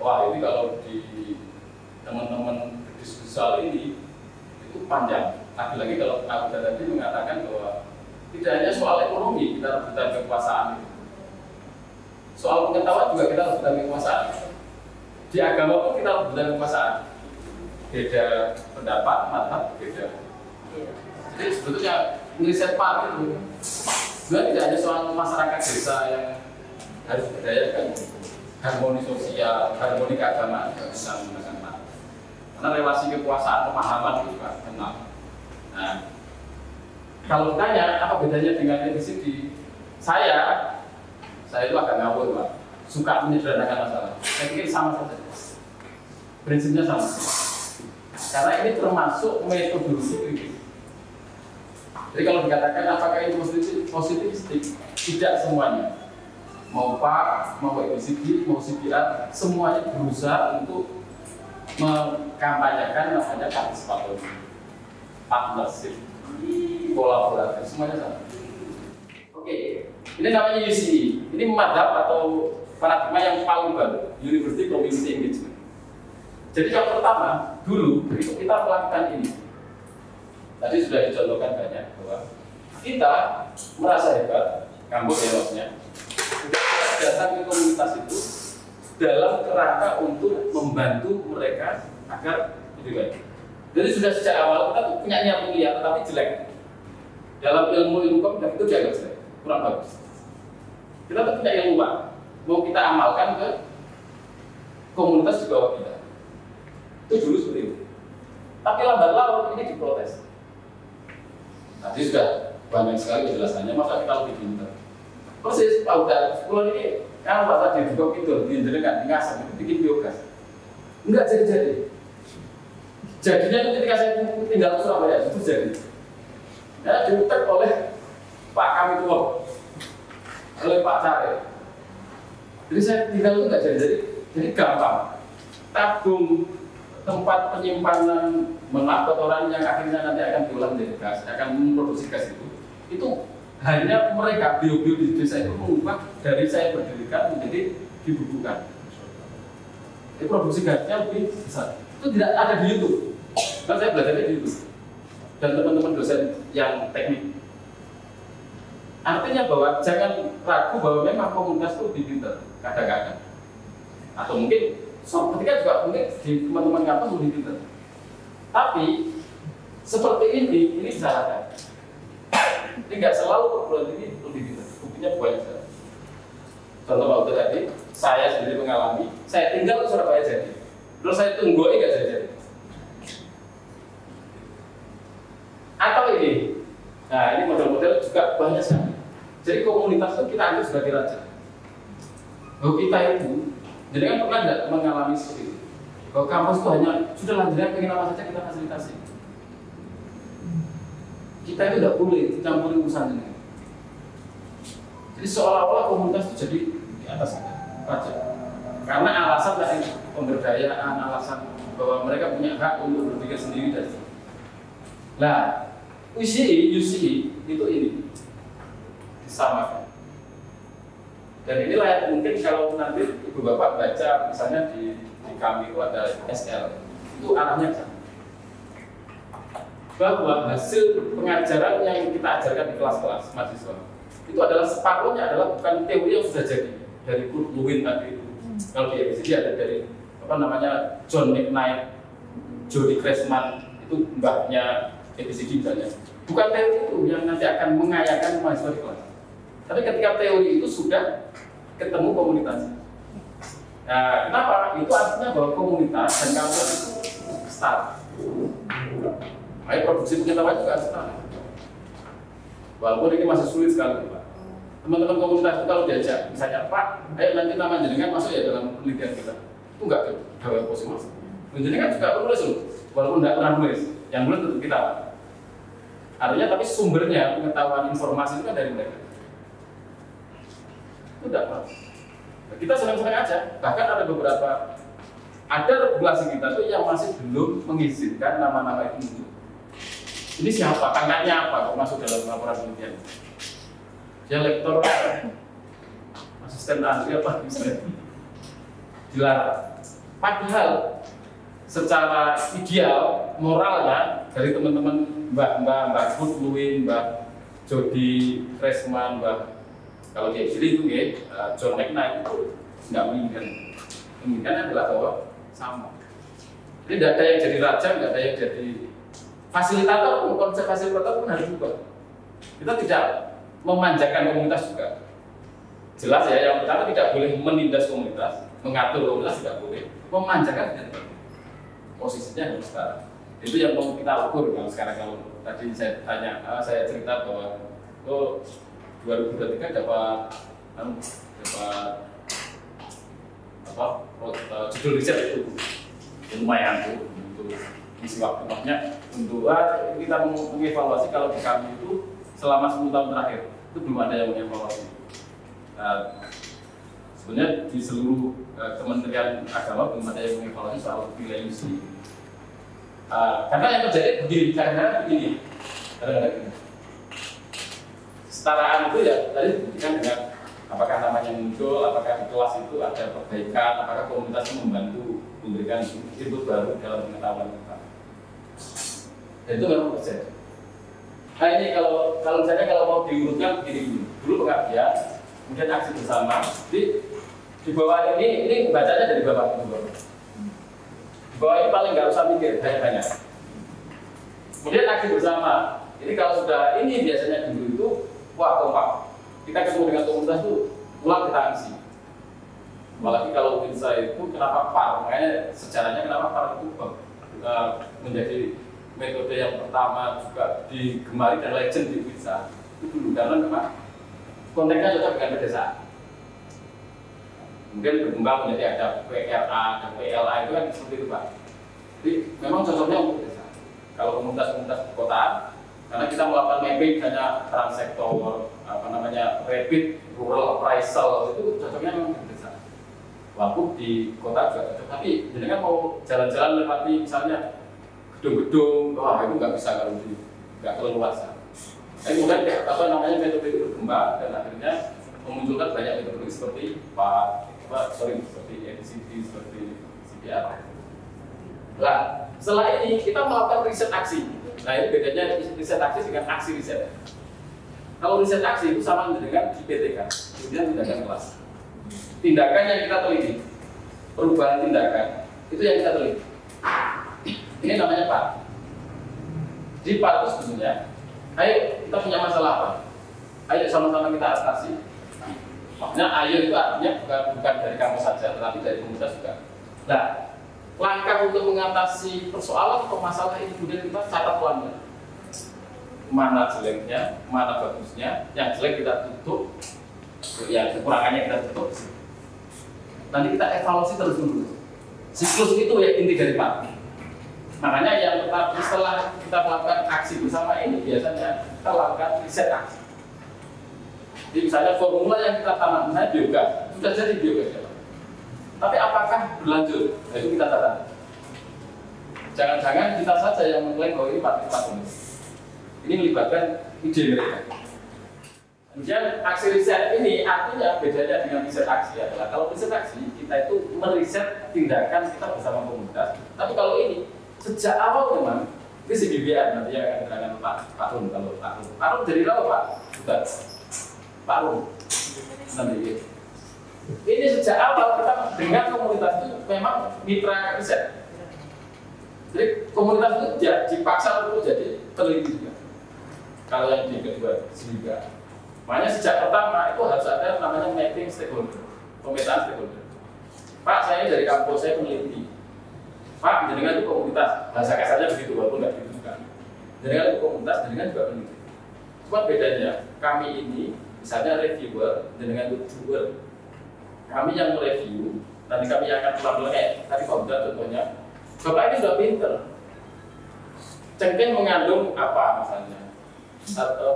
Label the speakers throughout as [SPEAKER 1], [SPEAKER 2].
[SPEAKER 1] Wah, ini kalau di teman-teman diskusi soal ini itu panjang. Lagi-lagi kalau Abu tadi mengatakan bahwa tidak hanya soal ekonomi kita rebutan kekuasaan itu. Soal pengetahuan juga kita rebutan kekuasaan. Di agama pun kita rebutan kekuasaan. Beda pendapat, mazhab beda. Jadi sebetulnya riset Pak itu sebenarnya tidak hanya soal masyarakat desa yang harus berdayakan, harmoni sosial, harmoni keagamaan juga bisa menggunakan Pak. Karena relasi kekuasaan, pemahaman itu juga kenal. Nah, kalau ditanya apa bedanya dengan ABCD, saya itu agak ngawur Pak, suka menyederhanakan masalah. Saya pikir sama saja, prinsipnya sama. Karena ini termasuk metodologi kritik. Jadi kalau dikatakan apakah ini positivistik, tidak semuanya. Mau Pak, mau ABCD, mau CPR, semuanya berusaha untuk mengkampanyekan namanya partisipatif, partnership, kolaboratif, semuanya sama. Oke, ini namanya UCE. Ini madhab atau paradigma yang paling baru, University Community Engagement. Jadi yang pertama, dulu itu kita melakukan ini. Tadi sudah dicontohkan banyak bahwa kita merasa hebat, kampus ya maksudnya, datang ke komunitas itu dalam kerangka untuk membantu mereka agar lebih baik. Jadi sudah sejak awal kita tuh punya niat mulia tetapi jelek. Dalam ilmu komunitas itu dianggap jelek, kurang bagus. Kita tuh punya ilmu Pak, mau kita amalkan ke komunitas di bawah kita. Itu dulu seperti itu. Tapi lambat laun ini diprotes. Tadi sudah banyak sekali penjelasannya, masa kita lebih pintar. Persis Pak Uda, sekolah ini kan Pak tadi juga itu, diinjilkan, ngasam, itu bikin biogas. Enggak jadi-jadi. Jadinya itu ketika saya tinggal di Surabaya, itu jadi. Ya, diutek oleh Pak kami tua, oleh Pak Cari. Jadi saya tinggal itu enggak jadi-jadi. Jadi gampang. Tabung tempat penyimpanan kotoran yang akhirnya nanti akan diolah menjadi gas, akan memproduksi gas itu hanya mereka bio-bio di desa itu mengubah dari saya berdirikan menjadi dibubuhkan. Jadi produksi gasnya lebih besar. Itu tidak ada di YouTube. Kan saya belajarnya di YouTube dan teman-teman dosen yang teknik. Artinya bahwa jangan ragu bahwa memang komunitas itu lebih pintar kadang-kadang. Atau mungkin ketika juga mungkin di teman-teman kampus lebih pintar. Tapi seperti ini syaratnya. Ini nggak selalu perguruan tinggi lebih pintar. Buktinya banyak sekali. Contoh waktu tadi, saya sendiri mengalami, saya tinggal di Surabaya jadi. Terus saya tunggu nggak jadi. Atau ini, nah ini model-model juga banyak sekali. Jadi komunitas itu kita anggap sebagai raja. Bahwa kita itu, jadi kan pernah tidak mengalami seperti itu? Bahwa kampus itu hanya sudah lanjutnya pengen apa saja kita fasilitasi. Kita itu tidak boleh campuri urusan ini. Jadi seolah-olah komunitas itu jadi di atas raja. Karena alasan dari pemberdayaan, alasan bahwa mereka punya hak untuk berpikir sendiri dan nah, UCE itu ini disamakan. Dan inilah yang mungkin kalau nanti ibu bapak baca misalnya di kami itu ada SL, itu arahnya sama. Bahwa hasil pengajaran yang kita ajarkan di kelas-kelas mahasiswa itu adalah separuhnya adalah bukan teori yang sudah jadi dari Kurt Lewin tadi itu. Kalau di ABCD ada dari apa namanya John McKnight, Jody Cressman, itu mbahnya ABCD misalnya. Bukan teori itu yang nanti akan mengayakan mahasiswa di kelas. Tapi ketika teori itu sudah ketemu komunitas. Nah, kenapa? Itu artinya bahwa komunitas dan kampus itu start. Makanya produksi pengetahuan juga start. Walaupun ini masih sulit sekali, Pak. Teman-teman komunitas itu kalau diajak, misalnya Pak, ayo nanti nama jenengan masuk ya dalam penelitian kita. Itu enggak gawe positif. Jenengan juga penulis loh, walaupun tidak pernah nulis. Yang nulis tentu kita. Artinya tapi sumbernya pengetahuan informasi itu kan dari mereka. Itu tidak apa. Kita senang-senang aja. Bahkan ada regulasi kita tuh yang masih belum mengizinkan nama-nama itu muncul. Ini siapa? Pangkatnya apa? Kok masuk dalam laporan penelitian? Dia lektor, asisten ahli apa misalnya? Dilarang. Padahal secara ideal moralnya dari teman-teman Mbak Ludwin, Mbak Jody Resman, Mbak kalau di sini itu John McKnight itu nggak menginginkan. Menginginkan adalah bahwa sama. Jadi tidak ada yang jadi raja, tidak ada yang jadi fasilitator. Konsep fasilitator pun harus berubah. Kita tidak memanjakan komunitas juga. Jelas ya, yang pertama tidak boleh menindas komunitas, mengatur komunitas tidak boleh, memanjakan tidak boleh. Posisinya harus sekarang. Itu yang mau kita ukur kalau sekarang. Kalau tadi saya tanya, saya cerita bahwa 2023 dapat judul riset itu lumayan tuh untuk isi waktu. Maksudnya untuk kita mengevaluasi kalau di kami itu selama 10 tahun terakhir itu belum ada yang mengevaluasi. Sebenarnya di seluruh Kementerian Agama belum ada yang mengevaluasi soal wilayah muslim. Karena yang terjadi begini, kadang-kadang begini, kesetaraan itu ya tadi dibuktikan dengan apakah namanya muncul, apakah di kelas itu ada perbaikan, apakah komunitas membantu memberikan input baru dalam pengetahuan kita. Dan itu memang terjadi. Nah ini kalau misalnya kalau mau diurutkan begini dulu pengabdian, kemudian aksi bersama. Di bawah ini bacanya dari bawah ke bawah. Di bawah ini paling nggak usah mikir banyak-banyak. Kemudian aksi bersama. Ini kalau sudah ini biasanya dulu itu wah kompak. Kita ketemu dengan komunitas itu pulang kita aksi. Apalagi kalau Winsa itu kenapa PAR? Makanya sejarahnya kenapa PAR itu menjadi metode yang pertama juga digemari dan legend di Winsa itu dulu karena memang konteksnya cocok dengan pedesaan. Kemudian berkembang menjadi ada PRA dan PLA itu kan seperti itu Pak. Jadi memang cocoknya untuk pedesaan. Kalau komunitas-komunitas perkotaan, karena kita melakukan mapping hanya transsektor, rapid rural appraisal itu cocoknya memang di desa. Walaupun di kota juga cocok. Tapi jenengan mau jalan-jalan lewati misalnya gedung-gedung, wah itu nggak bisa kalau di nggak keleluasan. Kemudian metode itu berkembang dan akhirnya memunculkan banyak metode seperti seperti NCT, seperti CPR. Nah, setelah ini kita melakukan riset aksi. Nah, ini bedanya riset aksi dengan aksi riset. Kalau riset aksi itu sama dengan IPTK, kemudian tindakan kelas. Tindakan yang kita teliti, perubahan tindakan, itu yang kita teliti. Ini namanya PAR. Di PAR itu sebetulnya, ayo kita punya masalah apa? Ayo sama-sama kita atasi. Maksudnya ayo itu artinya bukan dari kamu saja, tetapi dari komunitas juga. Nah, langkah untuk mengatasi persoalan atau masalah ini kemudian kita catat pelan-pelan. Mana jeleknya, mana bagusnya, yang jelek kita tutup, yang kekurangannya kita tutup. Nanti kita evaluasi terus-menerus. Siklus itu ya inti dari PAR. Makanya yang setelah kita melakukan aksi bersama ini biasanya kita lakukan riset aksi. Jadi misalnya formula yang kita tanam, misalnya biogas, sudah jadi biogas ya. Tapi apakah berlanjut? Nah, itu kita catat. Jangan-jangan kita saja yang mengklaim bahwa ini partisipatif. Ini melibatkan ide mereka. Kemudian aksi riset ini artinya bedanya dengan riset aksi adalah kalau riset aksi kita itu meriset tindakan kita bersama komunitas. Tapi kalau ini sejak awal memang ini si BBR nanti yang akan diterangkan Pak Rum kalau Pak Rum dari apa Pak? Bukan Pak Rum nanti. Ini sejak awal kita dengan komunitas itu memang mitra riset. Jadi komunitas itu dipaksa untuk jadi peneliti juga. Kalau yang di kedua juga. Makanya sejak pertama itu harus ada namanya mapping stakeholder, pemetaan stakeholder. Pak, saya dari kampus, saya peneliti. Pak, jenengan itu komunitas, bahasa kasarnya begitu, walaupun nggak begitu kan. Jenengan itu komunitas, jenengan juga peneliti. Cuma bedanya, kami ini misalnya reviewer, jenengan itu doer. Kami yang mereview, nanti kami akan pelan-pelan tadi Pak Buddha contohnya. Bapak ini sudah pinter. Cengkeh mengandung apa misalnya?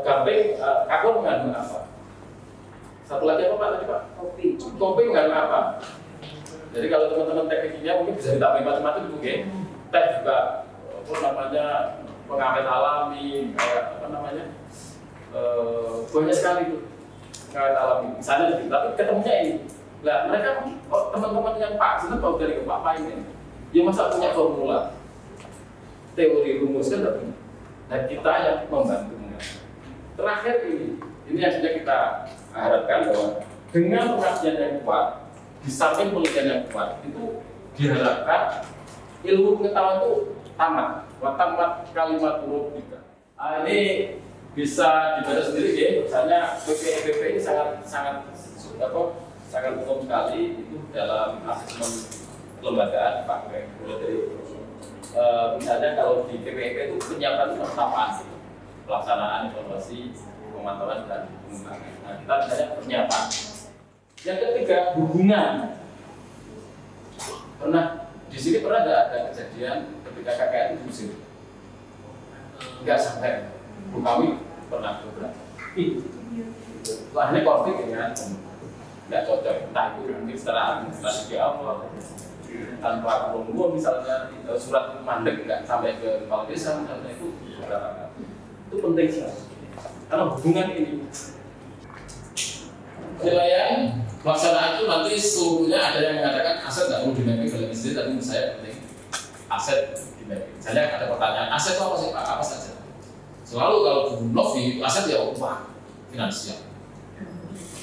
[SPEAKER 1] Gamping, kakor mengandung apa? Satu lagi apa Pak tadi Pak? Kopi mengandung apa? Jadi kalau teman-teman teknik kimia mungkin bisa ditambahin macam-macam itu kan? Teh juga pengawet alami, kayak banyak sekali itu pengawet alami. Misalnya tapi ketemunya ini Nah, mereka teman-teman yang Pak Jenet tahu dari Pak Paimin, ya masa punya formula, teori rumus kan tidak punya. Dan kita yang membantu. Terakhir ini yang sudah kita harapkan bahwa dengan pengajian yang kuat, di samping penelitian yang kuat, itu diharapkan ilmu pengetahuan itu tamat, tamat kalimat huruf juga. Ini bisa dibaca sendiri ya, misalnya PPP ini sangat umum sekali itu dalam asesmen kelembagaan pakai mulai dari misalnya kalau di PPP itu penyiapan itu apaan sih? Pelaksanaan evaluasi, pemantauan dan pengembangan. Nah, kita misalnya penyiapan. Yang ketiga hubungan. Di sini pernah ada kejadian ketika KKN itu diusir. Enggak sampai. Bu kami pernah beberapa. Akhirnya konflik dengan nggak cocok, entah itu mungkin secara administrasi awal tanpa perlu misalnya surat mandek nggak sampai ke kepala desa misalnya itu beberapa kali. Itu penting sekali karena hubungan ini penilaian pelaksanaan itu nanti seluruhnya ada yang mengatakan aset nggak perlu dimapping dalam istri, tapi menurut saya penting aset dimapping. Misalnya ada pertanyaan aset itu apa sih Pak? Apa saja? Selalu kalau Bu Novi aset ya uang finansial.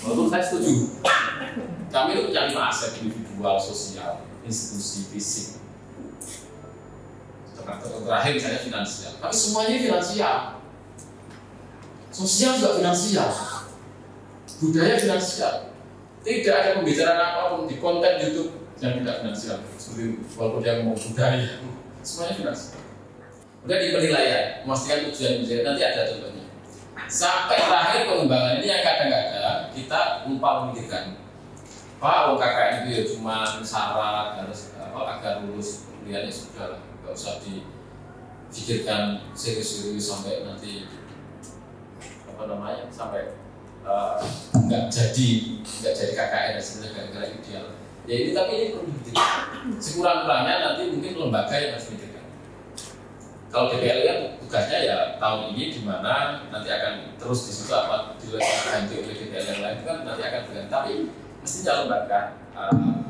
[SPEAKER 1] Menurut saya setuju. Kami itu punya 5 aset individual, sosial, institusi, fisik. Terakhir misalnya finansial. Tapi semuanya finansial. Sosial juga finansial. Budaya finansial. Tidak ada pembicaraan apapun di konten YouTube yang tidak finansial. Seperti walaupun dia mau budaya, semuanya finansial. Udah di penilaian, memastikan tujuan nanti ada contohnya. Sampai terakhir pengembangan ini yang kadang-kadang kita lupa memikirkan. Pak, KKN itu ya cuma syarat harus agar lulus kuliahnya sudah, nggak usah dipikirkan serius-serius sampai nanti sampai nggak jadi KKN sebenarnya gara-gara ideal. Ya ini tapi ini perlu dipikirkan. Sekurang-kurangnya nanti mungkin lembaga yang harus mikirkan. Kalau DPL kan tugasnya ya tahun ini di mana nanti akan terus di situ apa dilanjutkan oleh DPL yang lain itu kan nanti akan berganti. Tapi mestinya lembaga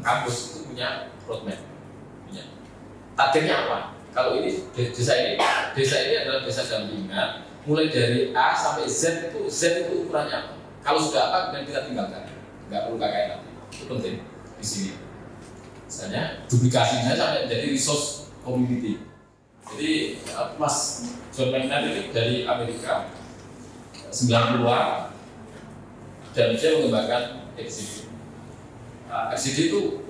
[SPEAKER 1] kampus itu punya roadmap, punya targetnya apa? Kalau ini desa ini adalah desa dampingan, mulai dari A sampai Z itu ukurannya apa? Kalau sudah apa kemudian kita tinggalkan, nggak perlu KKN nanti. Itu penting di sini. Misalnya duplikasinya sampai menjadi resource community. Jadi Mas John Maynard ini dari Amerika 90-an dan dia mengembangkan XCD. XCD itu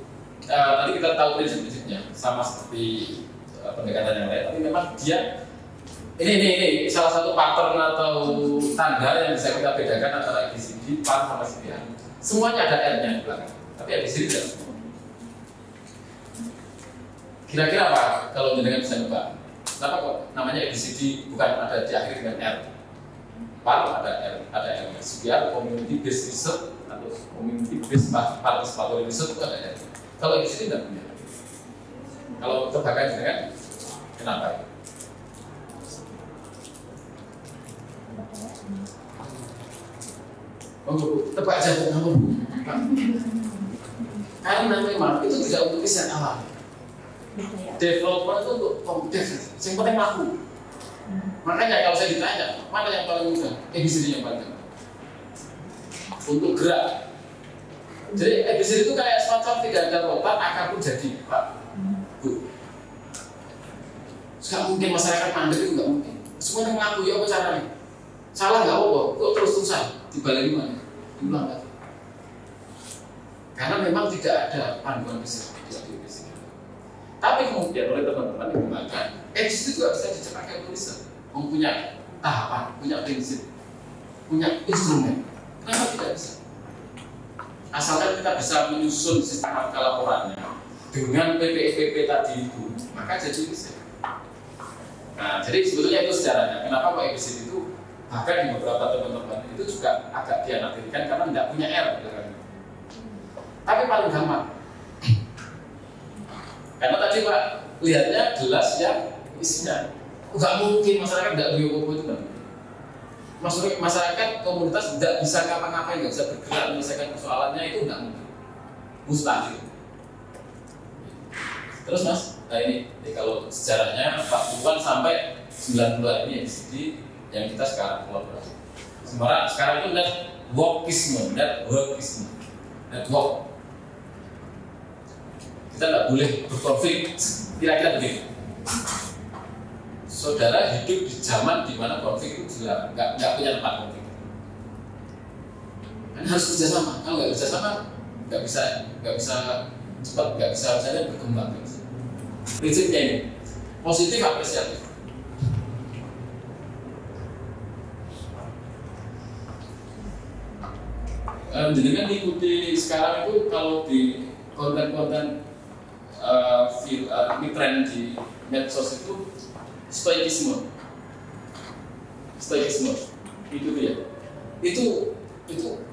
[SPEAKER 1] tadi kita tahu prinsip-prinsipnya sama seperti pendekatan yang lain, tapi memang dia ini salah satu pattern atau tanda yang bisa kita bedakan antara XCD, PAN sama CPR. Semuanya ada R-nya di belakang, tapi XCD tidak. Kira-kira apa kalau jenengan bisa nebak? Kenapa kok namanya ABCD bukan ada di akhir dengan R? PAN ada R. CPR Community Based Research atau Community Based Participatory Research itu ada R. Kalau ABCD tidak punya. Kalau tebakan jenengan, kenapa? Tebak aja ngawur. Karena memang itu tidak untuk riset awal. Development itu untuk kompetisi, yang penting laku. Makanya kalau saya ditanya, mana yang paling mudah? ABCD yang paling gampang. Untuk gerak. Jadi ABCD itu kayak semacam tidak ada rotan, akar pun jadi, Pak. Bu. Gak mungkin masyarakat mandek itu nggak mungkin. Semuanya ngaku ya apa caranya? Salah nggak apa-apa, kok terus-terusan dibalik mana? Diulang lagi. Karena memang tidak ada panduan riset di ABCD. Tapi kemudian oleh teman-teman dikembangkan, itu juga bisa dipakai untuk riset, mempunyai tahapan, punya prinsip, punya instrumen. Kenapa tidak bisa? Asalkan kita bisa menyusun sistem angka laporannya dengan PPP tadi itu, maka jadi riset. Nah, jadi sebetulnya itu sejarahnya. Kenapa Pak EBCD itu bahkan di beberapa teman-teman itu juga agak dianatirkan karena tidak punya R. Tapi paling gampang. Karena tadi Pak lihatnya gelas yang isinya nggak mungkin masyarakat nggak biokopo itu kan. Masyarakat komunitas tidak bisa ngapa-ngapain, nggak bisa bergerak menyelesaikan persoalannya itu nggak mungkin. mustahil. Terus Mas, nah ini kalau sejarahnya 40-an sampai 90-an ini di yang kita sekarang kolaborasi. Sekarang itu networkisme. Network. Kita nggak boleh berkonflik, kira-kira begitu. Saudara hidup di zaman di mana konflik itu jelas nggak punya tempat konflik. Kan harus kerjasama. Kalau nggak kerjasama, nggak bisa cepat, nggak bisa misalnya berkembang. Prinsipnya ini positif apresiatif. Jadi kan ikuti sekarang itu kalau di konten-konten tren di medsos itu stoikisme itu dia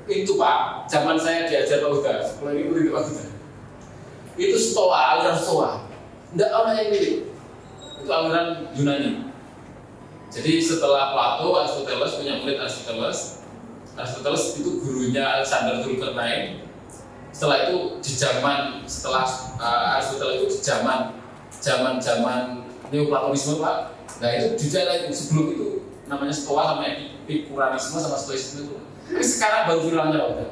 [SPEAKER 1] itu Pak, zaman saya diajar Pak Huda, sekolah ini Pak Huda itu aliran stoa, tidak orang yang mirip, itu aliran Yunani. Jadi setelah Plato, Aristoteles punya murid Aristoteles itu gurunya Alexander Zulkarnain. Setelah itu setelah Aristoteles itu di zaman Neoplatonisme Pak. Nah itu di daerah itu sebelum itu namanya Stoa sama Epikuranisme sama Stoicisme itu. Tapi sekarang baru viralnya Pak.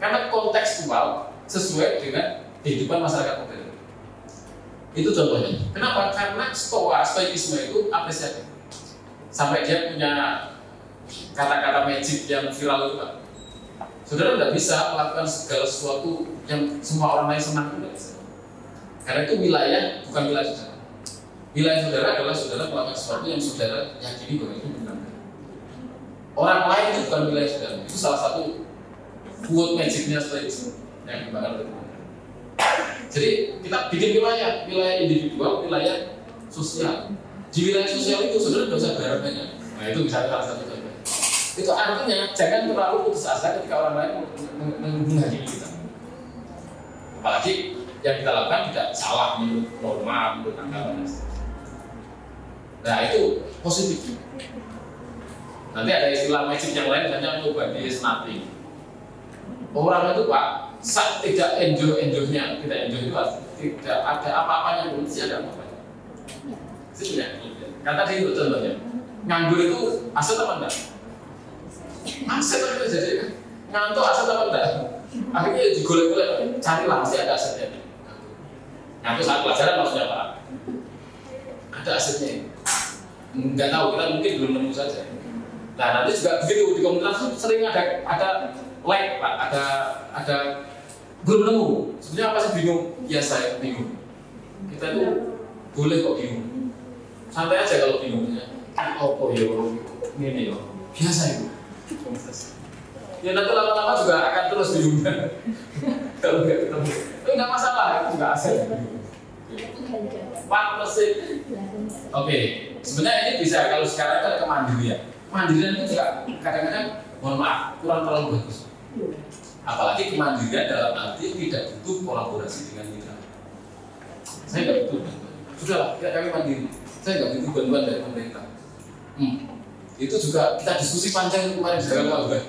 [SPEAKER 1] Karena kontekstual sesuai dengan kehidupan masyarakat modern. Itu contohnya. Kenapa? Karena Stoikisme itu apresiatif. Sampai dia punya kata-kata magic yang viral itu Pak. Saudara tidak bisa melakukan segala sesuatu yang semua orang lain senang, tidak bisa. Karena itu wilayah bukan wilayah saudara. Wilayah saudara adalah saudara melakukan sesuatu yang saudara yakini bahwa itu benar. Orang lain itu bukan wilayah saudara. Itu salah satu quote magicnya Stoicisme yang dikembangkan oleh Tuhan. Jadi kita bikin wilayah individual, wilayah sosial. Di wilayah sosial itu saudara tidak usah berharap banyak. Nah itu misalnya salah satu contoh. Itu artinya jangan terlalu putus asa ketika orang lain menghakimi kita. Apalagi yang kita lakukan tidak salah menurut norma, menurut agama. Nah itu positif. Nanti ada istilah magic yang lain, misalnya nobody is nothing. Orang itu Pak, saat tidak enjoy-nya, tidak ada apa-apanya pun, sih ada apa-apanya. Itu punya. Kata dia itu contohnya, nganggur itu aset apa enggak? Aset apa jadi ngantuk aset apa enggak? Akhirnya digolek-golek, carilah masih ada asetnya. Ngantuk saat pelajaran maksudnya Pak? Ada asetnya. Enggak tahu, kita mungkin belum nemu saja. Nah nanti juga begitu di komunitas sering ada like Pak, ada belum nemu. Sebenarnya apa sih bingung? Ya saya bingung. Kita itu boleh kok bingung. Santai aja kalau bingungnya. Oh yo, ini yo, biasa itu. Ya nanti lama-lama juga akan terus bingung. Kalau nggak ketemu, itu nggak masalah, itu nggak asal. Partnership. Oke, sebenarnya ini bisa kalau sekarang kan kemandirian. Kemandirian itu juga kadang-kadang, mohon maaf, kurang terlalu bagus. Apalagi kemandirian dalam arti tidak butuh kolaborasi dengan mitra. Saya nggak butuh bantuan. Sudahlah, kami mandiri. Saya nggak butuh bantuan dari pemerintah. Itu juga kita diskusi panjang kemarin juga.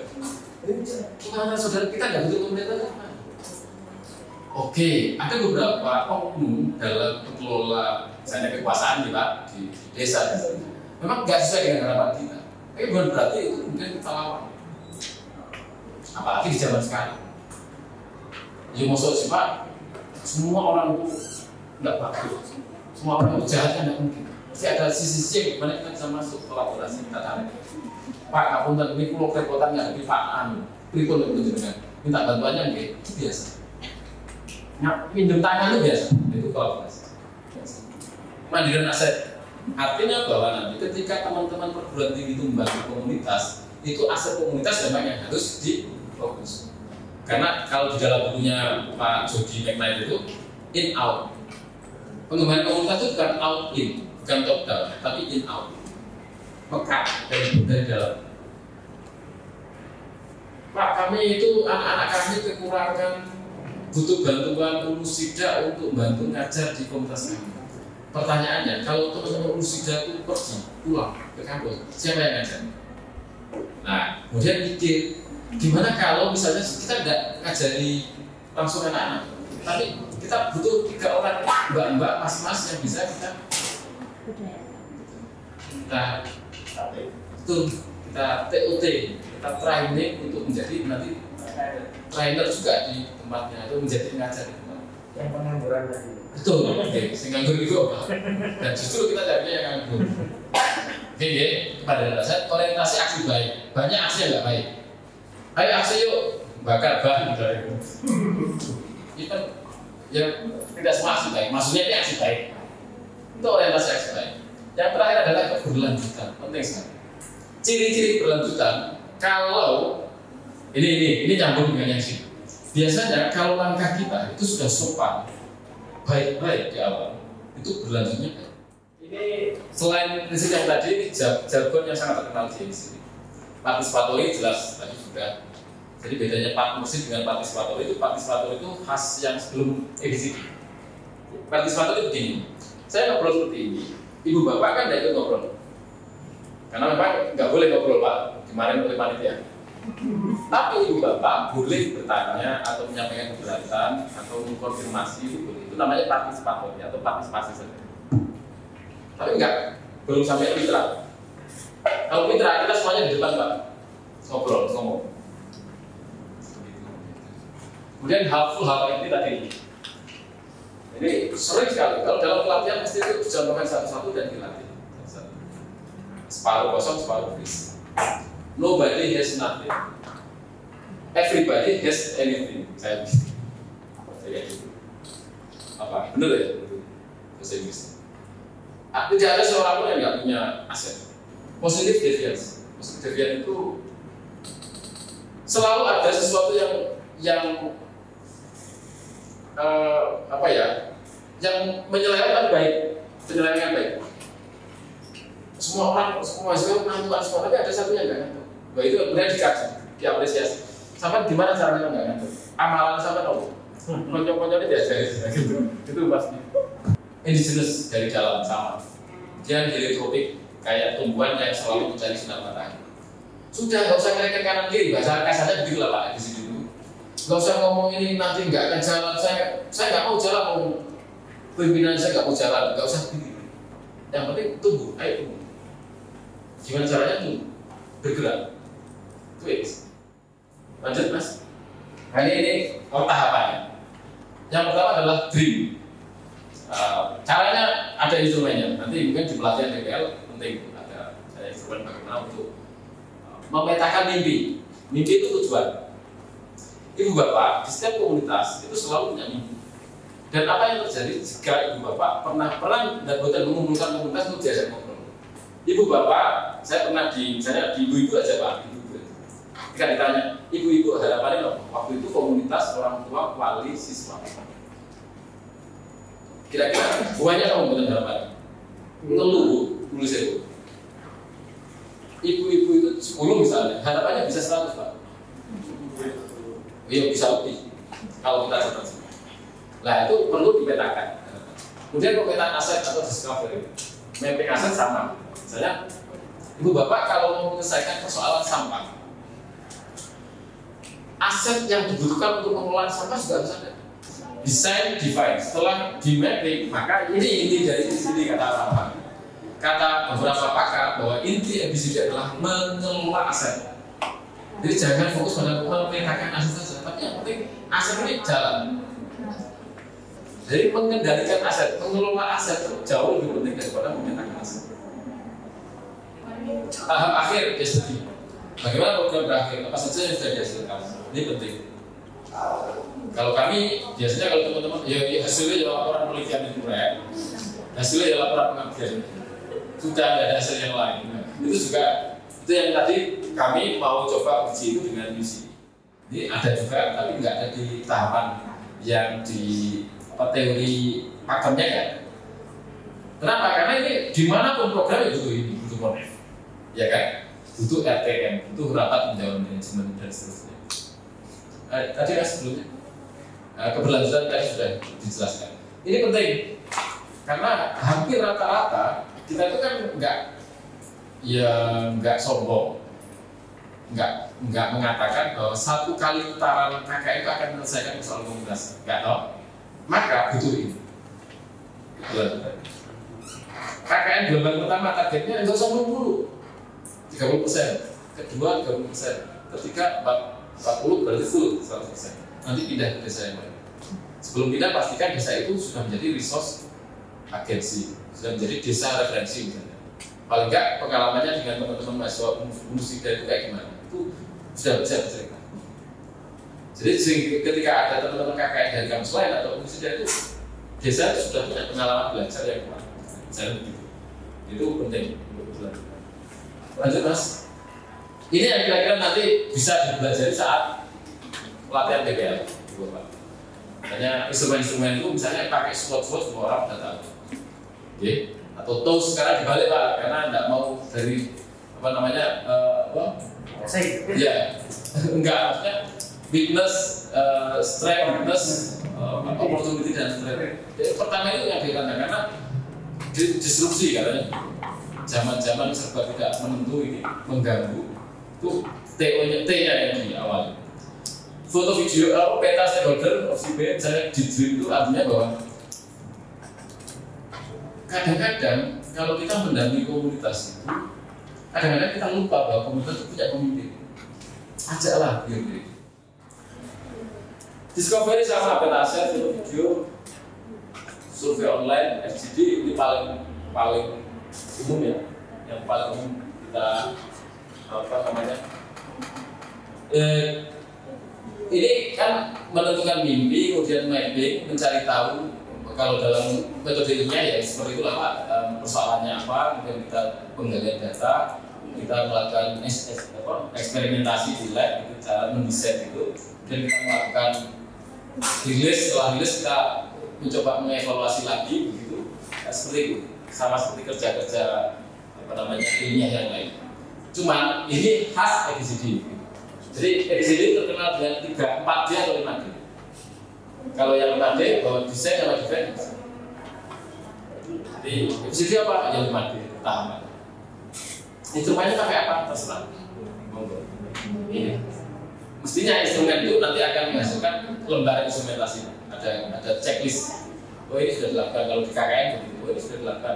[SPEAKER 1] Gimana saudara kita nggak butuh pemerintah? Oke, ada beberapa oknum dalam mengelola misalnya kekuasaan di desa. Memang nggak sesuai dengan harapan kita. Tapi bukan berarti itu kemudian kita lawan. Apalagi di zaman sekarang. Ya maksud sih Pak, semua orang itu nggak bagus. Semua orang itu jahat kan nggak mungkin. Masih ada sisi-sisi yang gimana kita bisa masuk kolaborasi kita tarik. Pak, ngapunten ini pulau kerepotan nggak di Pak Pripun itu dengan minta bantuannya nggih, itu biasa. Pinjam tangan itu biasa, itu kolaborasi. Mandirian aset. Artinya bahwa nanti ketika teman-teman perguruan tinggi itu membantu komunitas, itu aset komunitas memang yang harus difokus. Karena kalau di dalam bukunya Pak Jody McKnight itu in out. Pengembangan komunitas itu bukan out in, bukan top down, tapi in out. Mekat dari dalam. Pak, kami itu anak-anak kami kekurangan, butuh bantuan ulusida untuk bantu ngajar di komunitas kami. Pertanyaannya, kalau teman-teman ulusida itu pergi pulang ke kampus, siapa yang ngajar? Nah, kemudian mikir, gimana kalau misalnya kita tidak ngajari langsung enak-enak. Tapi kita butuh 3 orang mbak-mbak, mas-mas yang bisa kita TOT, kita training untuk menjadi nanti trainer juga di tempatnya atau menjadi pengajar di tempat.
[SPEAKER 2] Yang pengangguran tadi.
[SPEAKER 1] Betul, oke. Sing nganggur itu apa? Dan justru kita carinya yang nganggur. Oke, kepada dasar orientasi aksi baik. Banyak aksi yang nggak baik. Ayo aksi yuk, bakar ban misalnya. Itu ya tidak semua aksi baik. Maksudnya ini aksi baik. Itu orientasi aksi baik. Yang terakhir adalah keberlanjutan. Penting sekali. Ciri-ciri berlanjutan kalau ini nyambung dengan yang sini. Biasanya kalau langkah kita itu sudah sopan, baik-baik di awal, itu berlanjutnya. Ini selain prinsip yang tadi, ini jargon yang sangat terkenal di sini. Partisipatori jelas tadi sudah. Jadi bedanya partnership dengan partisipatori itu khas yang sebelum ABCD. Partisipatori begini. Saya ngobrol seperti ini, ibu bapak kan tidak ikut ngobrol. Karena memang nggak boleh ngobrol Pak, kemarin oleh panitia. Tapi ibu bapak boleh bertanya atau menyampaikan keberatan atau mengkonfirmasi itu boleh. Itu namanya partisipatori atau partisipasi saja. Tapi enggak, belum sampai mitra. Kalau mitra kita semuanya di depan Pak, ngobrol, ngomong. Kemudian hal ini tadi. Jadi sering sekali kalau dalam pelatihan mesti itu dicontohkan satu-satu dan dilatih. Separuh kosong, separuh penuh. Nobody has nothing. Everybody has anything. Saya gitu. Apa? Benar ya? Bahasa Inggris. Tidak ada seorang pun yang nggak punya aset. Positive deviance. Positive deviance itu selalu ada sesuatu yang yang menyelewengkan baik, penyelewengan baik. Semua orang, semua mahasiswa mengantuk semua, tapi ada satu yang nggak ngantuk. Bahwa itu kemudian dikaji, diapresiasi. Sampai gimana caranya nggak ngantuk? Amalan sampai tahu. Konyol-konyolnya diajari, gitu. Itu pasti. Indigenous dari dalam sama. Dia heliotropik, kayak tumbuhan yang selalu mencari sinar matahari. Sudah, nggak usah ngereken kanan kiri, bahasa kasarnya begitu lah Pak di sini dulu. Nggak usah ngomong ini nanti nggak akan jalan. Saya nggak mau jalan, mau pimpinan saya nggak mau jalan, nggak usah begitu. Yang penting tumbuh, ayo tumbuh. Gimana caranya tuh bergerak? Tweet. Lanjut Mas. Nah ini tahapannya. Yang pertama adalah dream. Caranya ada instrumennya. Nanti mungkin di pelatihan DPL penting ada instrumen bagaimana untuk memetakan mimpi. Mimpi itu tujuan. Ibu bapak di setiap komunitas itu selalu punya mimpi. Dan apa yang terjadi jika ibu bapak pernah dan bukan mengumpulkan komunitas untuk diajak ngobrol. Ibu bapak, saya pernah misalnya di ibu-ibu aja Pak, ibu-ibu. Ketika ditanya, ibu-ibu harapannya apa? Waktu itu komunitas orang tua, wali, siswa. Kira-kira buahnya kamu bukan harapannya? Ngeluh, tulis itu. Ibu-ibu itu 10 misalnya, harapannya bisa 100 Pak. Iya bisa lebih kalau kita catat. Nah itu perlu dipetakan. Kemudian pemetaan aset atau discovery, mapping aset sama. Misalnya, ibu bapak kalau mau menyelesaikan persoalan sampah, aset yang dibutuhkan untuk mengelola sampah juga harus ada. Design, define. Setelah di mapping, maka ini inti dari sini kata orang. Kata beberapa pakar bahwa inti ABCD adalah mengelola aset. Jadi jangan fokus pada memetakan aset saja, tapi yang penting aset ini jalan. Jadi mengendalikan aset, mengelola aset itu jauh lebih penting daripada memetakan aset. Tahap akhir case study. Bagaimana program berakhir? Apa saja yang sudah dihasilkan? Ini penting. Kalau kami biasanya kalau teman-teman ya hasilnya ya laporan penelitian itu hasilnya ya laporan pengabdian. Sudah nggak ada hasil yang lain. Itu juga itu yang tadi kami mau coba uji itu dengan misi. Ini ada juga, tapi nggak ada di tahapan yang di teori pakemnya kan. Kenapa? Karena ini dimanapun program itu butuh ini, butuh model, ya kan? Butuh RTM, butuh rapat menjawab manajemen dan seterusnya. Tadi kan sebelumnya keberlanjutan tadi sudah dijelaskan. Ini penting karena hampir rata-rata kita itu kan nggak sombong.
[SPEAKER 2] nggak mengatakan bahwa satu kali putaran KKN itu akan menyelesaikan persoalan komunitas, nggak tahu. Maka butuh ini. KKN gelombang pertama targetnya nggak usah 30%, kedua 30%, ketiga 40 berarti full 100%. Nanti pindah ke desa yang lain. Sebelum pindah pastikan desa itu sudah menjadi resource agensi, sudah menjadi desa referensi misalnya. Paling nggak pengalamannya dengan teman-teman mahasiswa musik itu kayak gimana, itu sudah bisa bercerita. Jadi ketika ada teman-teman KKN dari kampus lain atau musik itu, desa itu sudah punya pengalaman belajar yang kuat. Misalnya begitu. Itu penting untuk dilakukan. Lanjut Mas. Ini yang kira-kira nanti bisa dipelajari saat pelatihan PPL. Makanya instrumen-instrumen itu misalnya pakai SWOT semua orang sudah tahu. Oke. Atau TOS sekarang dibalik Pak, karena tidak mau dari apa namanya ya enggak, maksudnya weakness, strength, weakness, opportunity dan strength. Jadi pertama itu yang dikatakan karena disrupsi katanya. Zaman-zaman serba tidak menentu ini mengganggu, itu T-nya yang di awal. Foto video peta stakeholder OCB misalnya di dream itu artinya bahwa kadang-kadang kalau kita mendampingi komunitas itu, kadang-kadang kita lupa bahwa komunitas itu punya pemimpin. Ajaklah dia. Discovery sama peta aset, foto video, survei online, FGD ini paling umum ya, yang paling umum kita apa namanya? Ini kan menentukan mimpi, kemudian mapping, mencari tahu. Kalau dalam metode ilmiah ya seperti itulah Pak, persoalannya apa, kemudian kita penggalian data, kita melakukan eksperimentasi di lab, gitu, cara mendesain itu, dan kita melakukan rilis, setelah rilis kita mencoba mengevaluasi lagi, begitu, nah, seperti itu, sama seperti kerja-kerja apa namanya ilmiah yang lain. Cuman ini khas EDCD. Jadi EDCD terkenal dengan 3, 4D atau 5D. Kalau yang 4D, bahwa desain sama defense. Jadi EDCD apa? Yang 5D, tahapan. Instrumennya pakai apa? Terserah. Ini. Mestinya instrumen itu nanti akan menghasilkan lembaran instrumentasi. Ada checklist. Oh ini sudah dilakukan, kalau di KKN begitu. Oh ini sudah dilakukan.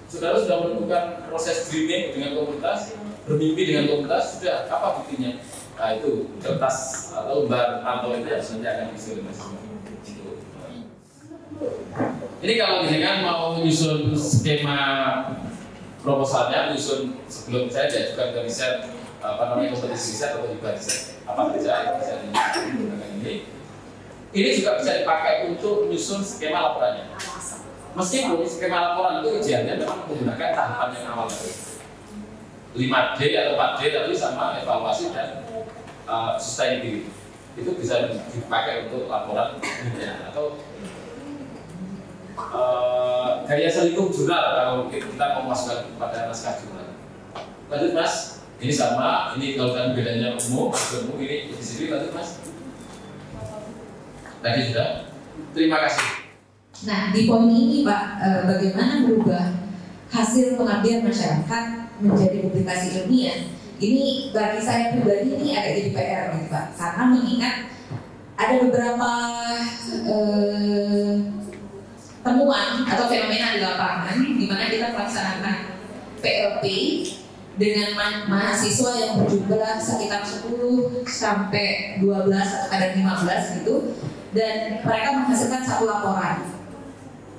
[SPEAKER 2] Saudara sudah menemukan proses dreaming dengan komunitas, bermimpi dengan komunitas, sudah apa buktinya? Nah itu kertas atau lembar pantau itu yang nanti akan diisi oleh mahasiswa. Ini kalau misalkan mau menyusun skema proposalnya, menyusun sebelum saya diajukan ke riset apa namanya kompetisi riset atau hibah riset apa saja yang bisa digunakan ini juga bisa dipakai untuk menyusun skema laporannya. Meskipun skema laporan itu idealnya memang menggunakan tahapan yang awal 5D atau 4D tapi sama evaluasi dan sustainability itu bisa dipakai untuk laporan atau gaya selingkuh jurnal kalau kita mau masukkan pada naskah jurnal. Lanjut Mas, ini sama, ini kalau kan bedanya umum ini di sini. Lanjut Mas. Tadi sudah. Terima kasih.
[SPEAKER 3] Nah di poin ini Pak, bagaimana merubah hasil pengabdian masyarakat menjadi publikasi ilmiah? Ini bagi saya pribadi ini agak jadi PR gitu Pak, karena mengingat ada beberapa temuan atau fenomena di lapangan di mana kita melaksanakan PLP dengan mahasiswa yang berjumlah sekitar 10 sampai 12 atau kadang 15 gitu, dan mereka menghasilkan satu laporan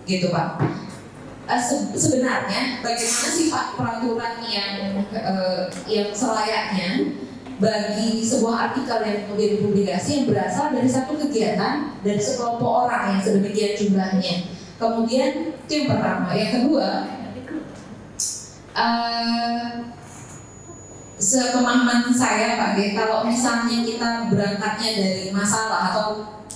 [SPEAKER 3] gitu Pak. Sebenarnya bagaimana sifat peraturan yang selayaknya bagi sebuah artikel yang kemudian dipublikasi yang berasal dari satu kegiatan dari sekelompok orang yang sedemikian jumlahnya. Kemudian itu yang pertama. Yang kedua, sepemahaman saya Pak G, kalau misalnya kita berangkatnya dari masalah atau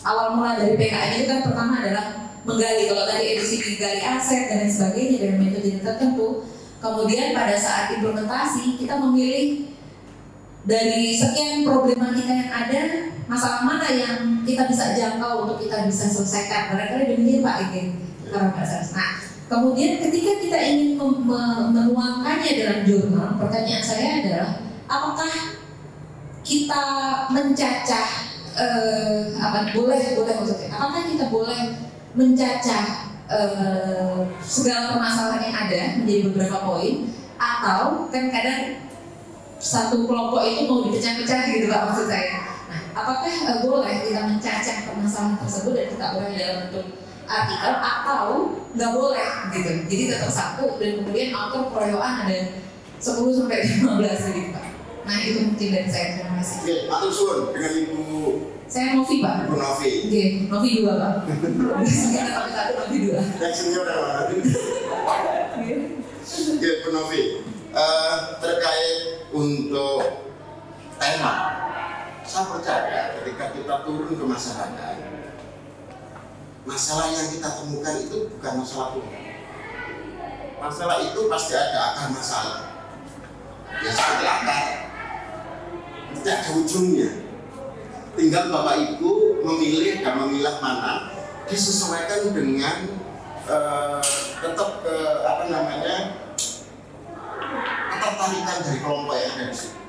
[SPEAKER 3] awal mula dari PKN itu kan pertama adalah menggali, kalau tadi edisi digali aset dan lain sebagainya dengan metode tertentu. Kemudian pada saat implementasi kita memilih dari sekian problematika yang ada, masalah mana yang kita bisa jangkau untuk kita bisa selesaikan. Barangkali demikian Pak Ege. Nah, kemudian ketika kita ingin menuangkannya dalam jurnal, pertanyaan saya adalah apakah kita mencacah boleh maksudnya? Apakah kita boleh mencacah segala permasalahan yang ada menjadi beberapa poin, atau kan kadang satu kelompok itu mau dipecah-pecah gitu Pak maksud saya. Nah, apakah boleh kita mencacah permasalahan tersebut dan kita uraikan dalam bentuk artikel, atau nggak boleh gitu? Jadi tetap satu dan kemudian autor keroyokan ada 10 sampai 15 gitu Pak. Nah itu mungkin dari saya, terima kasih.
[SPEAKER 4] Oke, matur suwun dengan Ibu.
[SPEAKER 3] Saya Novi Pak.
[SPEAKER 4] Ibu Novi.
[SPEAKER 3] Oke, Novi 2 Pak. Kita pakai satu, Novi 2.
[SPEAKER 4] Yang senior apa? Oke, Ibu Novi. Terkait untuk tema, saya percaya ketika kita turun ke masyarakat, masalah yang kita temukan itu bukan masalah tunggal. Masalah itu pasti ada akar masalah. Ya seperti akar, tidak ada ujungnya. Tinggal Bapak Ibu memilih dan memilah mana, disesuaikan dengan tetap ketertarikan dari kelompok yang ada di situ.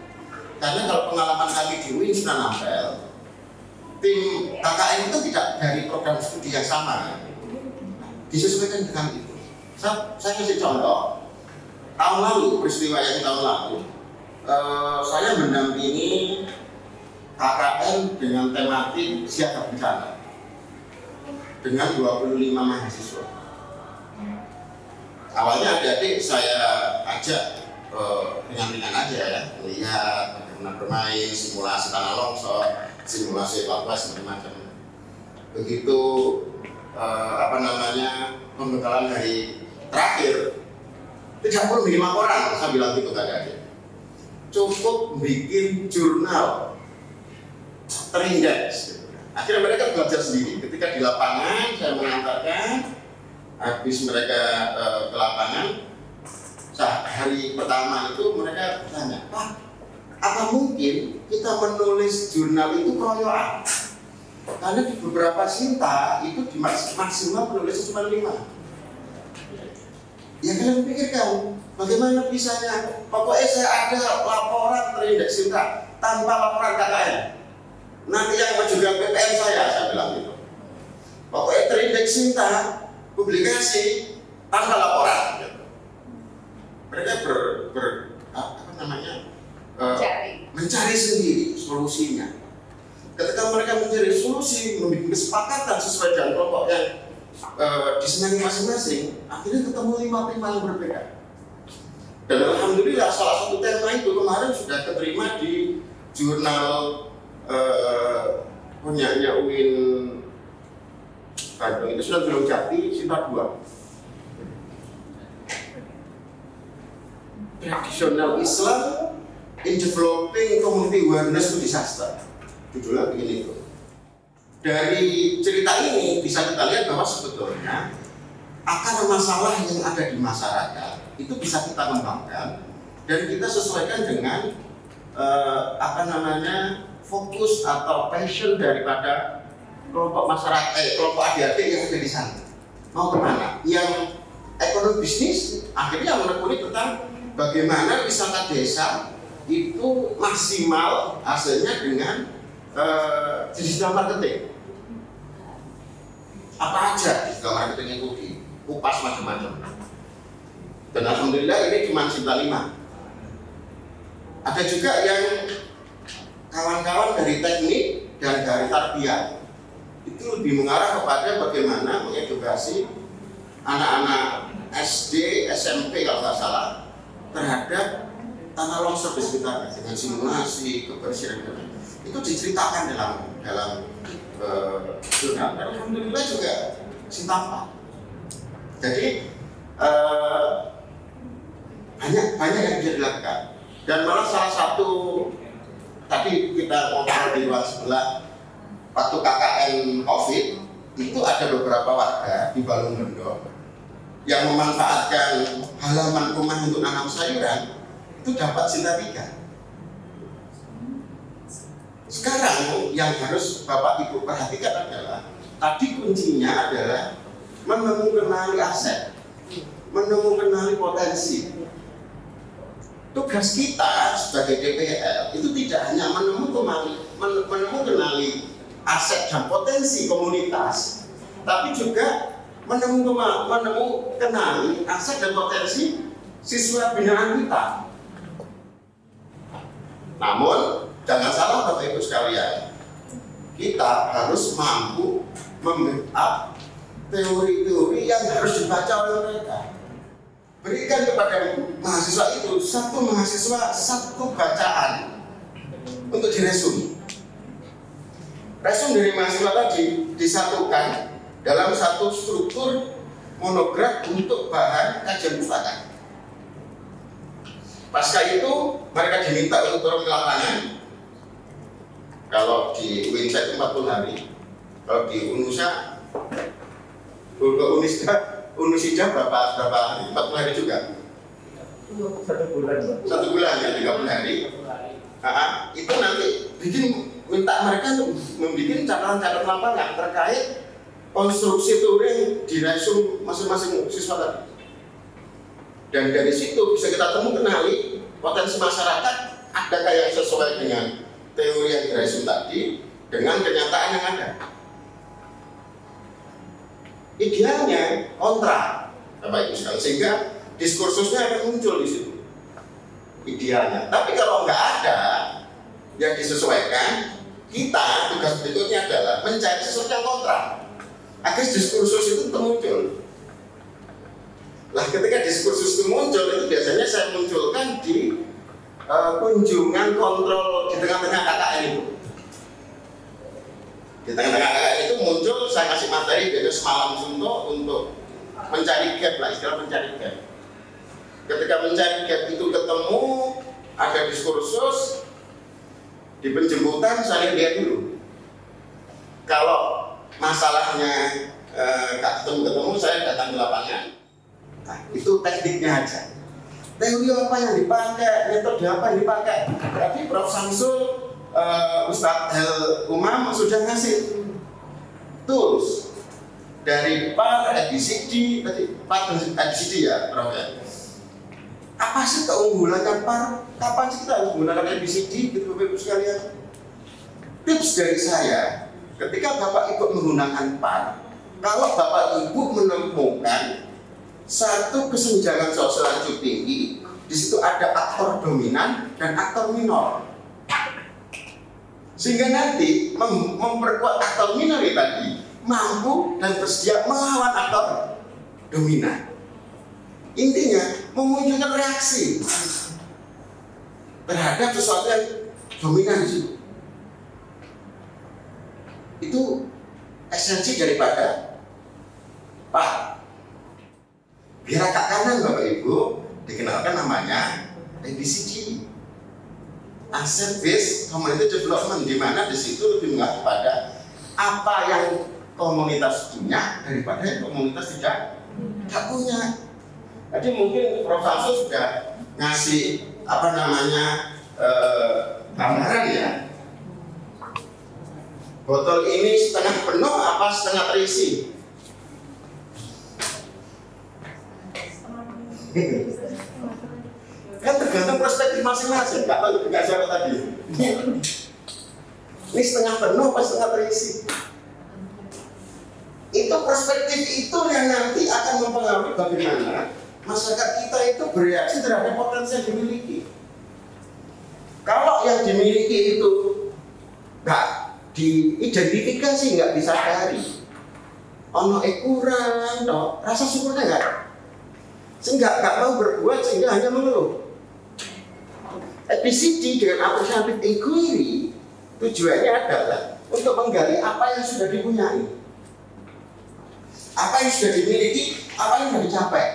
[SPEAKER 4] Karena kalau pengalaman kami di UIN Sunan Ampel, tim KKN itu tidak dari program studi yang sama, disesuaikan dengan itu. Saya kasih contoh, tahun lalu, peristiwa yang tahun lalu, saya mendampingi KKN dengan tematik siaga bencana dengan 25 mahasiswa. Awalnya adik-adik saya ajak ringan-ringan aja ya, melihat bagaimana bermain, simulasi tanah longsor, simulasi evakuasi macam-macam. Begitu pembekalan hari terakhir, tidak perlu bikin laporan, saya bilang gitu ke adik-adik. Cukup bikin jurnal terindeks. Akhirnya mereka belajar sendiri. Ketika di lapangan saya mengantarkan, habis mereka ke lapangan, hari pertama itu mereka bertanya, Pak, apa mungkin kita menulis jurnal itu keroyokan? Karena di beberapa sinta itu di maksimal penulisnya cuma 5. Ya kalian pikirkan, bagaimana bisanya? Pokoknya saya ada laporan terindeks sinta tanpa laporan KKN. Nanti yang menunjukkan PPN saya bilang gitu. Pokoknya terindeks sinta publikasi tanpa laporan. Gitu. Mereka mencari sendiri solusinya. Ketika mereka mencari solusi, membuat kesepakatan sesuai dengan kelompok yang disenangi masing-masing, akhirnya ketemu 5 tema yang berbeda. Dan alhamdulillah salah satu tema itu kemarin sudah diterima di jurnal punyanya UIN Bandung, itu sudah Gunung Jati, Sinta 2. Traditional Islam in Developing Community Awareness to Disaster. Judulnya begini itu. Dari cerita ini bisa kita lihat bahwa sebetulnya akar masalah yang ada di masyarakat itu bisa kita kembangkan dan kita sesuaikan dengan fokus atau passion daripada kelompok masyarakat, kelompok adik-adik yang ada di sana. Mau kemana? Yang ekonomi bisnis akhirnya menekuni tentang bagaimana wisata desa itu maksimal hasilnya dengan digital marketing. Apa aja digital marketing itu dikupas macam-macam. Dan alhamdulillah ini cuma Sinta 5. Ada juga yang kawan-kawan dari teknik dan dari tarbiyah itu lebih mengarah kepada bagaimana mengedukasi anak-anak SD, SMP kalau nggak salah terhadap tanah longsor di sekitarnya dengan simulasi kebersihan itu diceritakan dalam jurnal. Alhamdulillah juga Sinta. Jadi banyak yang bisa dilakukan. Dan malah salah satu tadi kita ngobrol di ruang sebelah waktu KKN COVID itu ada beberapa warga di Balung Bendo yang memanfaatkan halaman rumah untuk nanam sayuran itu dapat Sinta 3. Sekarang yang harus Bapak Ibu perhatikan adalah tadi kuncinya adalah menemukan aset, menemukan potensi. tugas kita sebagai DPR itu tidak hanya menemukan aset dan potensi komunitas, tapi juga menemukan aset dan potensi siswa binaan kita. Namun jangan salah Bapak Ibu sekalian, kita harus mampu membackup teori-teori yang harus dibaca oleh mereka. Berikan kepada mahasiswa itu satu bacaan untuk diresum. Resum dari mahasiswa tadi disatukan dalam satu struktur monograf untuk bahan kajian pustaka. Pasca itu mereka diminta untuk turun ke lapangan. Kalau di Uinsa 40 hari, kalau di Unisida berapa hari? 40 hari juga. 1 bulan ya, 30 hari. Itu nanti minta mereka untuk membuat catatan lapangan terkait konstruksi teori yang diresum masing-masing siswa tadi. Dan dari situ bisa kita kenali potensi masyarakat adakah yang sesuai dengan teori yang diresum tadi dengan kenyataan yang ada. Idealnya kontra, Bapak Ibu sekalian, sehingga diskursusnya akan muncul di situ. Idealnya, tapi kalau nggak ada yang disesuaikan, kita tugas berikutnya adalah mencari sesuatu yang kontra agar diskursus itu muncul. Lah ketika diskursus itu muncul, itu biasanya saya munculkan di kunjungan kontrol di tengah-tengah KKN itu. Di tengah-tengah KKN itu muncul, saya kasih materi biasanya semalam untuk mencari gap lah, istilah mencari gap. Ketika mencari gap itu ketemu, ada diskursus, di penjemputan saya lihat dulu. Kalau masalahnya gak ketemu, saya datang ke lapangan. Nah, itu tekniknya aja. Teori apa yang dipakai, metode apa yang dipakai. Tadi Prof. Samsul, Ustadz Hel Umam sudah ngasih tools dari PAR, ABCD, ABCD ya, Prof. Apa sih keunggulannya PAR? Kapan sih kita harus menggunakan ABCD, gitu Bapak Ibu sekalian? Tips dari saya, ketika Bapak Ibu menggunakan PAR, kalau Bapak Ibu menemukan satu kesenjangan sosial yang cukup tinggi, di situ ada aktor dominan dan aktor minor, sehingga nanti memperkuat aktor minor tadi mampu dan bersedia melawan aktor dominan. Intinya memunculkan reaksi terhadap sesuatu yang dominan di situ. Itu esensi daripada PAR. Biar agak kanan Bapak Ibu dikenalkan namanya ABCD, Asset Based Community Development, di mana di situ lebih mengarah pada apa yang komunitas punya daripada yang komunitas tidak punya. Jadi mungkin Prof. Samsul sudah ngasih gambaran ya. Botol ini setengah penuh apa setengah terisi? Kan tergantung perspektif masing-masing. Nggak siapa tadi. Ini setengah penuh apa setengah terisi? Itu perspektif itu yang nanti akan mempengaruhi bagaimana masyarakat kita itu bereaksi terhadap potensi yang dimiliki. Kalau yang dimiliki itu nggak diidentifikasi, nggak disadari, ono kurang, rasa syukurnya nggak ada. Sehingga nggak mau berbuat, sehingga hanya mengeluh. ABCD dengan appreciative inquiry tujuannya adalah untuk menggali apa yang sudah dipunyai, apa yang sudah dimiliki, apa yang sudah dicapai.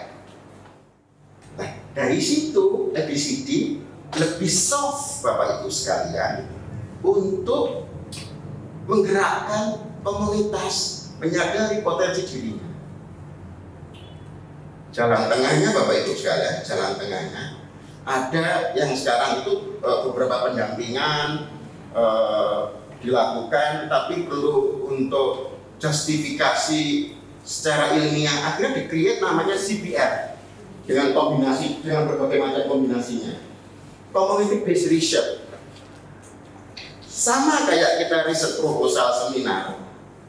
[SPEAKER 4] Nah, dari situ ABCD lebih soft Bapak Ibu sekalian untuk menggerakkan komunitas menyadari potensi dirinya. Jalan tengahnya Bapak Ibu sekalian, jalan tengahnya ada yang sekarang itu beberapa pendampingan dilakukan, tapi perlu untuk justifikasi secara ilmiah. Akhirnya di-create namanya CPR dengan kombinasi, dengan berbagai macam kombinasinya. community based research. Sama kayak kita riset proposal seminar,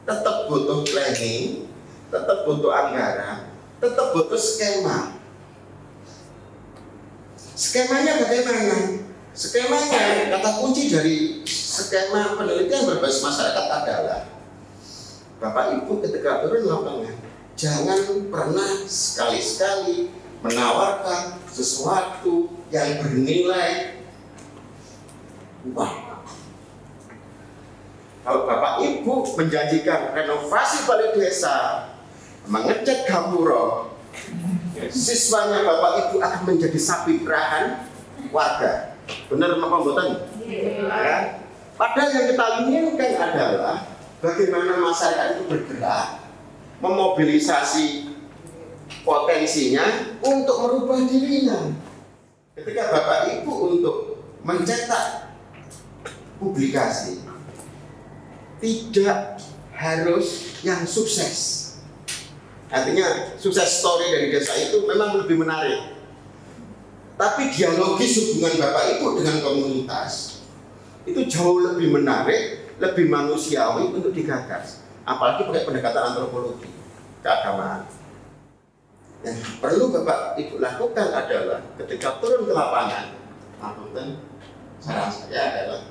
[SPEAKER 4] tetap butuh planning, tetap butuh anggaran, tetap butuh skema. Skemanya bagaimana? Skemanya, kata kunci dari skema penelitian berbasis masyarakat adalah Bapak Ibu ketika turun lapangan, jangan pernah sekali-sekali menawarkan sesuatu yang bernilai uang. Kalau Bapak Ibu menjanjikan renovasi balai desa, mengecat gapura, siswanya Bapak Ibu akan menjadi sapi perahan warga. Benar apa mboten? Ya. Padahal yang kita inginkan adalah bagaimana masyarakat itu bergerak, memobilisasi potensinya untuk merubah dirinya. Ketika Bapak Ibu untuk mencetak publikasi, tidak harus yang sukses. Artinya sukses story dari desa itu memang lebih menarik. Tapi dialogis hubungan Bapak Ibu dengan komunitas itu jauh lebih menarik, lebih manusiawi untuk digagas. Apalagi pakai pendekatan antropologi, keagamaan. Yang perlu Bapak Ibu lakukan adalah ketika turun ke lapangan, saran saya adalah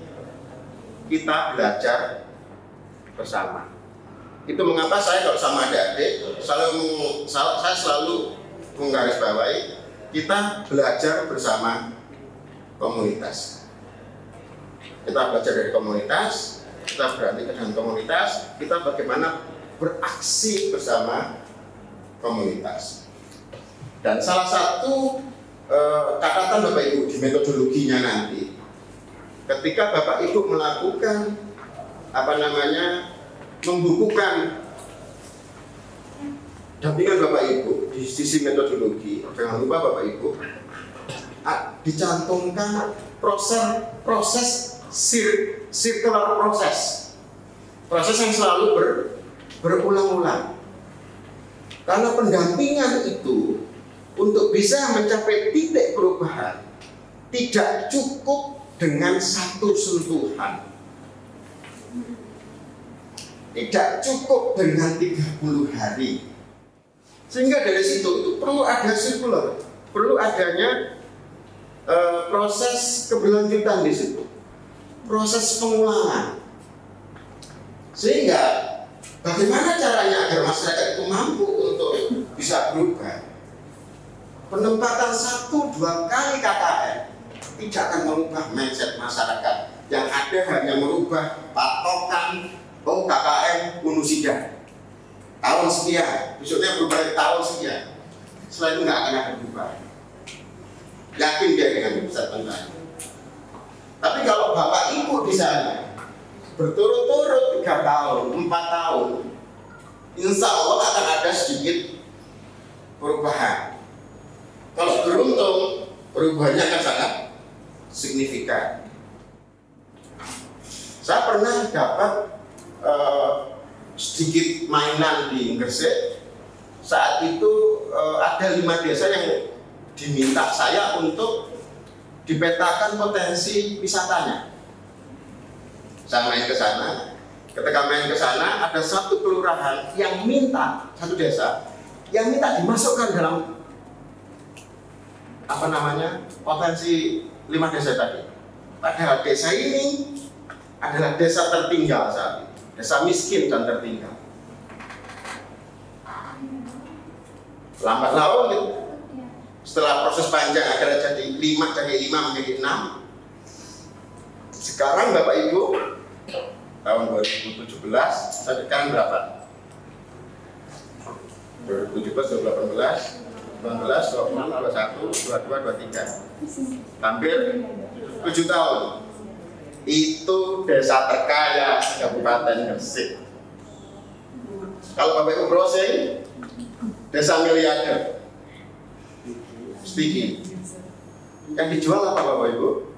[SPEAKER 4] kita belajar bersama. Itu mengapa saya kalau sama adik-adik saya selalu menggarisbawahi kita belajar bersama komunitas. Kita belajar dari komunitas, kita berarti dengan komunitas, kita bagaimana beraksi bersama komunitas. Dan salah satu catatan Bapak Ibu di metodologinya nanti, ketika Bapak Ibu melakukan membukukan dampingan Bapak Ibu di sisi metodologi, jangan lupa Bapak Ibu dicantumkan proses circular proses yang selalu berulang-ulang. Karena pendampingan itu untuk bisa mencapai titik perubahan tidak cukup dengan satu sentuhan, tidak cukup dengan 30 hari. Sehingga dari situ itu perlu ada sirkular, perlu adanya proses keberlanjutan di situ, proses pengulangan. Sehingga bagaimana caranya agar masyarakat itu mampu untuk bisa berubah? Penempatan 1-2 kali KKN tidak akan merubah mindset masyarakat. Yang ada hanya merubah patokan KKN unisida. Tahun sekian, besoknya berubah tahun sekian. Setelah itu nggak akan ada berubah. Yakin dia dengan statement. Tapi kalau Bapak Ibu di sana berturut-turut 3 tahun, 4 tahun, insya Allah akan ada sedikit perubahan. Kalau beruntung, perubahannya akan sangat signifikan. Saya pernah dapat sedikit mainan di Gresik. Saat itu ada 5 desa yang diminta saya untuk dipetakan potensi wisatanya. Saya main ke sana. Ketika main ke sana, ada satu kelurahan yang minta, satu desa yang minta dimasukkan dalam potensi 5 desa tadi. Padahal desa ini adalah desa tertinggal saat ini. Desa miskin dan tertinggal. Lambat laun gitu. Setelah proses panjang akhirnya jadi 5 menjadi 6. Sekarang Bapak Ibu tahun 2017 sekarang berapa? 2017, 2018, 19, 20, 21, 22, 23. Hampir 7 tahun. Itu desa terkaya Kabupaten Gresik. Kalau Bapak Ibu browsing, desa miliarder, sedikit. Yang dijual apa Bapak Ibu?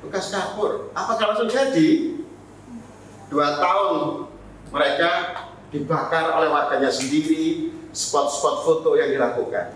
[SPEAKER 4] Bekas dapur. Apakah langsung jadi? 2 tahun mereka dibakar oleh warganya sendiri, spot-spot foto yang dilakukan.